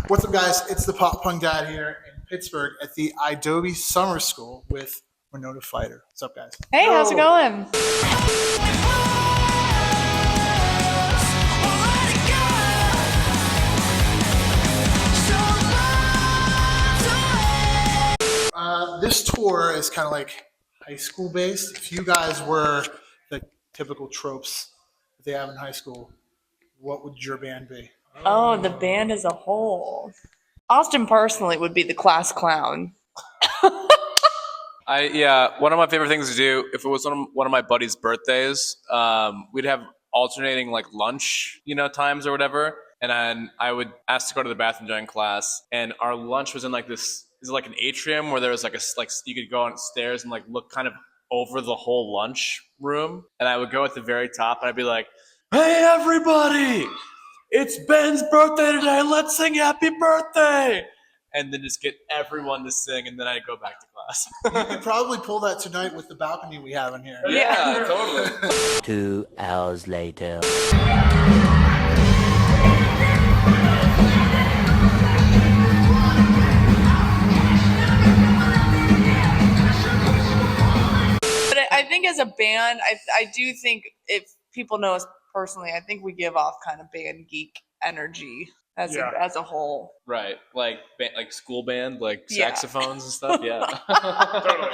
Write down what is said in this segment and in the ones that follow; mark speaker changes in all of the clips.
Speaker 1: What's up, guys? It's the Pop Punk Dad here in Pittsburgh at the Idobi Summer School with Winona Fighter. What's up, guys?
Speaker 2: Hey, how's it going?
Speaker 1: This tour is kind of like high school based. If you guys were the typical tropes that they have in high school, what would your band be?
Speaker 2: Oh, the band as a whole. Austin personally would be the class clown.
Speaker 3: One of my favorite things to do, if it was one of my buddies' birthdays, we'd have alternating like lunch, times or whatever. And then I would ask to go to the bathroom during class. And our lunch was in like this, is like an atrium where there was like you could go downstairs and like look kind of over the whole lunch room. And I would go at the very top and I'd be like, "Hey everybody, it's Ben's birthday today. Let's sing happy birthday." And then just get everyone to sing, and then I'd go back to class.
Speaker 1: You could probably pull that tonight with the balcony we have in here.
Speaker 3: Yeah, totally.
Speaker 4: 2 hours later.
Speaker 2: But I think as a band, I do think if people know us personally, I think we give off kind of band geek energy as a whole.
Speaker 3: Right, like school band, like saxophones and stuff. Yeah,
Speaker 2: totally.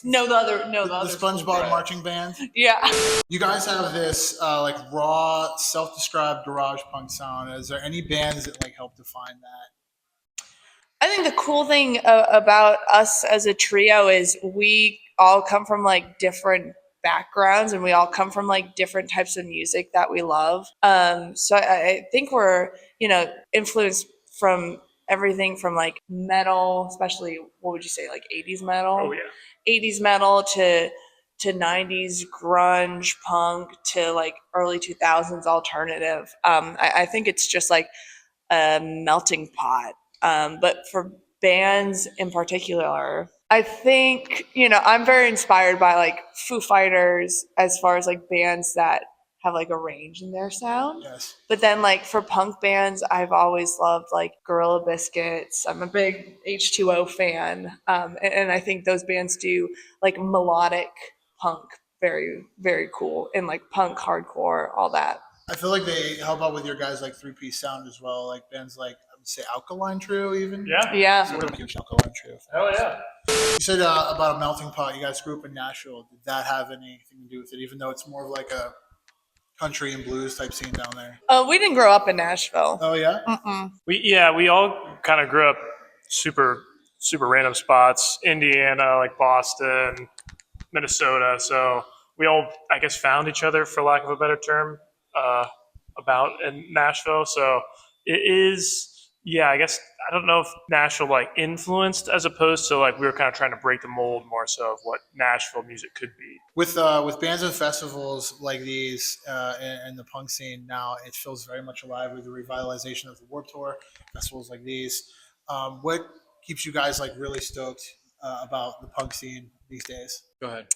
Speaker 1: The SpongeBob marching band.
Speaker 2: Yeah.
Speaker 1: You guys have this like raw, self-described garage punk sound. Is there any bands that like help define that?
Speaker 2: I think the cool thing about us as a trio is we all come from like different backgrounds and we all come from like different types of music that we love. So I think we're, influenced from everything from like metal, especially what would you say, like 80s metal?
Speaker 5: Oh yeah.
Speaker 2: 80s metal to 90s grunge punk to like early 2000s alternative. I think it's just like a melting pot. But for bands in particular, I think, I'm very inspired by like Foo Fighters as far as like bands that have like a range in their sound.
Speaker 1: Yes.
Speaker 2: But then like for punk bands, I've always loved like Gorilla Biscuits. I'm a big H2O fan. And I think those bands do like melodic punk very, very cool, and like punk, hardcore, all that.
Speaker 1: I feel like they help out with your guys' like three-piece sound as well. Like bands like, I would say Alkaline Trio even.
Speaker 2: Yeah.
Speaker 1: So we're a huge Alkaline Trio fan.
Speaker 5: Hell yeah.
Speaker 1: You said about a melting pot. You guys grew up in Nashville. Did that have anything to do with it? Even though it's more of like a country and blues type scene down there.
Speaker 2: We didn't grow up in Nashville.
Speaker 1: Oh yeah.
Speaker 2: Mm-mm.
Speaker 5: We all kind of grew up super random spots. Indiana, like Boston, Minnesota. So we all, I guess, found each other, for lack of a better term, about in Nashville. So it is. Yeah, I guess I don't know if Nashville like influenced as opposed to like we were kind of trying to break the mold more so of what Nashville music could be.
Speaker 1: With bands and festivals like these and the punk scene now, it feels very much alive with the revitalization of the Warped Tour, festivals like these. What keeps you guys like really stoked about the punk scene these days?
Speaker 3: Go ahead.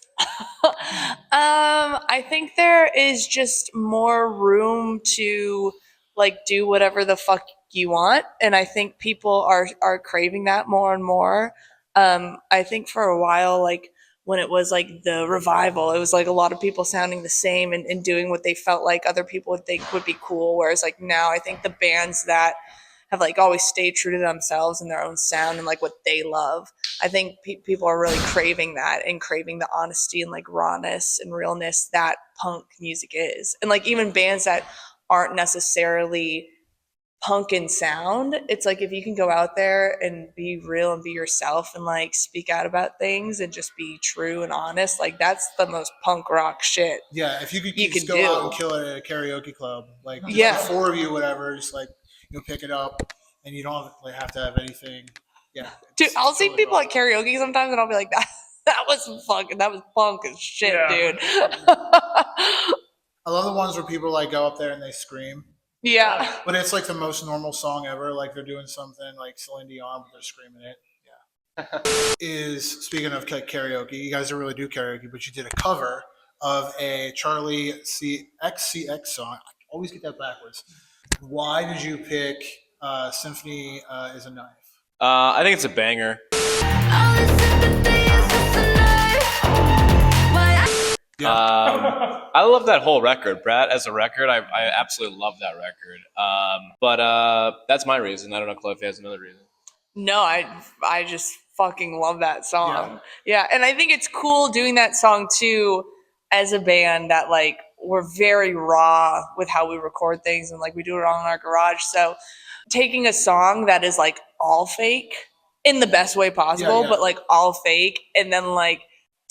Speaker 2: I think there is just more room to like do whatever the fuck you want, and I think people are craving that more and more. I think for a while, like when it was like the revival, it was like a lot of people sounding the same and doing what they felt like other people would think would be cool, whereas like now I think the bands that have like always stayed true to themselves and their own sound and like what they love, I think people are really craving that and craving the honesty and like rawness and realness that punk music is. And like even bands that aren't necessarily punk in sound, it's like if you can go out there and be real and be yourself and like speak out about things and just be true and honest, like that's the most punk rock shit.
Speaker 1: Yeah, if you could just go out and kill it at a karaoke club, like just the four of you, whatever, just like pick it up and you don't have to have anything. Yeah,
Speaker 2: dude, I'll see people at karaoke sometimes and I'll be like, that was punk as shit, dude.
Speaker 1: I love the ones where people like go up there and they scream.
Speaker 2: Yeah.
Speaker 1: But it's like the most normal song ever. Like they're doing something like Celine Dion, but they're screaming it. Yeah. Speaking of karaoke, you guys don't really do karaoke, but you did a cover of a Charlie XCX song. I always get that backwards. Why did you pick Symphony is a Knife.
Speaker 3: I think it's a banger.
Speaker 1: Yeah.
Speaker 3: I love that whole record, Brad. As a record, I absolutely love that record. But that's my reason. I don't know, Chloe, if he has another reason.
Speaker 2: No, I just fucking love that song. Yeah, and I think it's cool doing that song too as a band that like we're very raw with how we record things and like we do it all in our garage. So taking a song that is like all fake in the best way possible,
Speaker 1: Yeah.
Speaker 2: but like all fake, and then like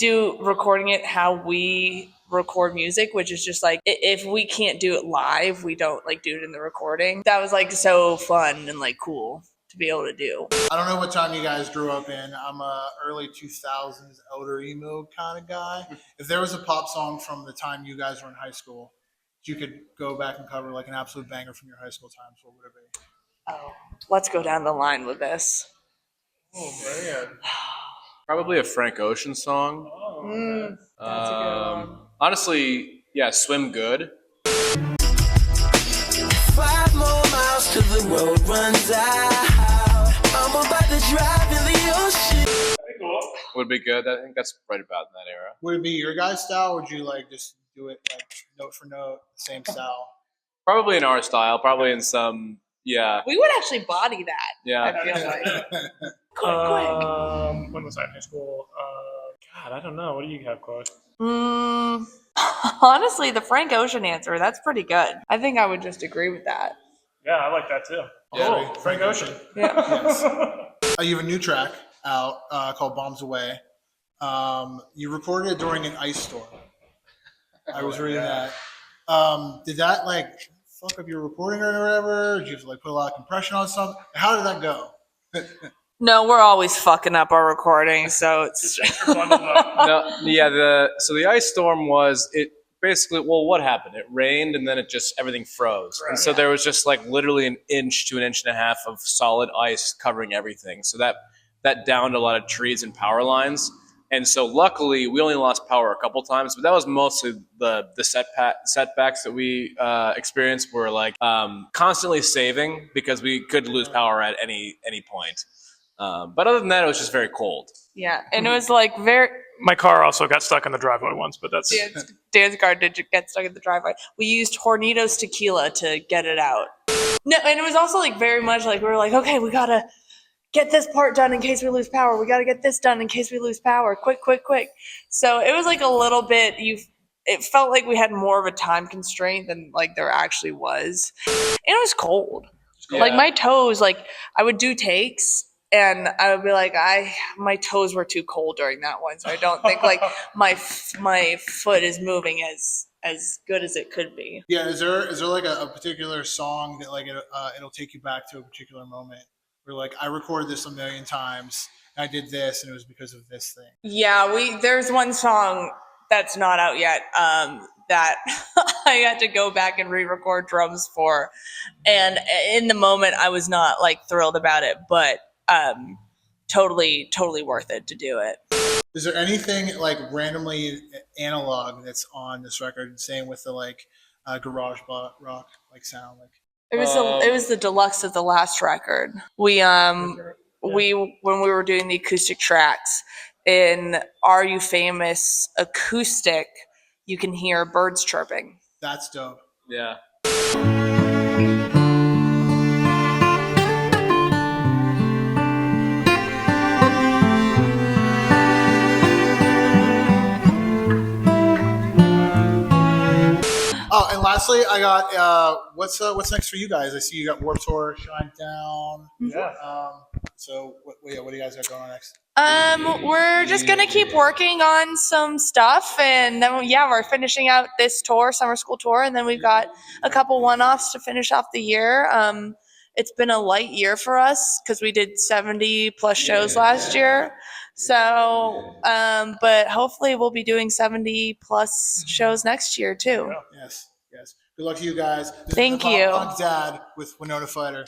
Speaker 2: recording it how we record music, which is just like if we can't do it live, we don't like do it in the recording. That was like so fun and like cool to be able to do.
Speaker 1: I don't know what time you guys grew up in. I'm a early 2000s elder emo kind of guy. If there was a pop song from the time you guys were in high school, you could go back and cover like an absolute banger from your high school times, what would it be?
Speaker 2: Oh, let's go down the line with this.
Speaker 1: Oh man.
Speaker 3: Probably a Frank Ocean song.
Speaker 2: That's a good one.
Speaker 3: Honestly, yeah, Swim Good.
Speaker 6: 5 more miles till the road runs out. I'm about to drive in the ocean.
Speaker 3: Would be good. I think that's right about in that era.
Speaker 1: Would it be your guys' style, or would you like just do it like note for note, same style?
Speaker 3: Probably in our style. Probably in some, yeah.
Speaker 2: We would actually body that.
Speaker 3: Yeah.
Speaker 2: I feel like.
Speaker 5: When was I in high school? God, I don't know. What do you have, Chloe?
Speaker 2: Honestly, the Frank Ocean answer, that's pretty good. I think I would just agree with that.
Speaker 5: Yeah, I like that too.
Speaker 1: Yeah.
Speaker 5: Oh, Frank Ocean.
Speaker 2: Yeah.
Speaker 1: Yes. You have a new track out called Bombs Away. You recorded it during an ice storm. I was reading that. Did that like fuck up your recording or whatever? Did you have to like put a lot of compression on something? How did that go?
Speaker 2: No, we're always fucking up our recording, so it's
Speaker 3: No, yeah. So the ice storm was it. Basically, well, what happened? It rained and then it just everything froze, and so there was just like literally an inch to an inch and a half of solid ice covering everything. So that downed a lot of trees and power lines. And so luckily, we only lost power a couple times, but that was mostly the setbacks that we experienced were like constantly saving because we could lose power at any point. But other than that, it was just very cold.
Speaker 2: yeah, and it was like very.
Speaker 5: My car also got stuck in the driveway once, but that's
Speaker 2: Dan's car did get stuck in the driveway. We used Hornitos tequila to get it out. No, and it was also like very much like we were like, okay, we gotta get this part done in case we lose power. We gotta get this done in case we lose power. Quick. So it was like a little bit. It felt like we had more of a time constraint than like there actually was. And it was cold.
Speaker 3: Yeah.
Speaker 2: Like my toes, like I would do takes. And I would be like, my toes were too cold during that one, so I don't think like my foot is moving as good as it could be.
Speaker 1: Yeah, is there like a particular song that like it'll take you back to a particular moment where like I recorded this a million times, and I did this, and it was because of this thing.
Speaker 2: Yeah, there's one song that's not out yet that I had to go back and re-record drums for, and in the moment I was not like thrilled about it, but totally worth it to do it.
Speaker 1: Is there anything like randomly analog that's on this record? Same with the like garage rock like sound like.
Speaker 2: It was the deluxe of the last record. We when we were doing the acoustic tracks in Are You Famous acoustic, you can hear birds chirping.
Speaker 1: That's dope.
Speaker 3: Yeah.
Speaker 1: Oh, and lastly, I got what's next for you guys? I see you got Warped Tour, Shine Down.
Speaker 5: yeah.
Speaker 1: So what do you guys got going on next?
Speaker 2: We're just gonna keep working on some stuff, and then we're finishing out this tour, summer school tour, and then we've got a couple one-offs to finish off the year. It's been a light year for us because we did 70 plus shows last year. So, but hopefully we'll be doing 70 plus shows next year too.
Speaker 1: Yes. Good luck to you guys. This is
Speaker 2: Thank
Speaker 1: the
Speaker 2: you.
Speaker 1: Pop Punk Dad with Winona Fighter.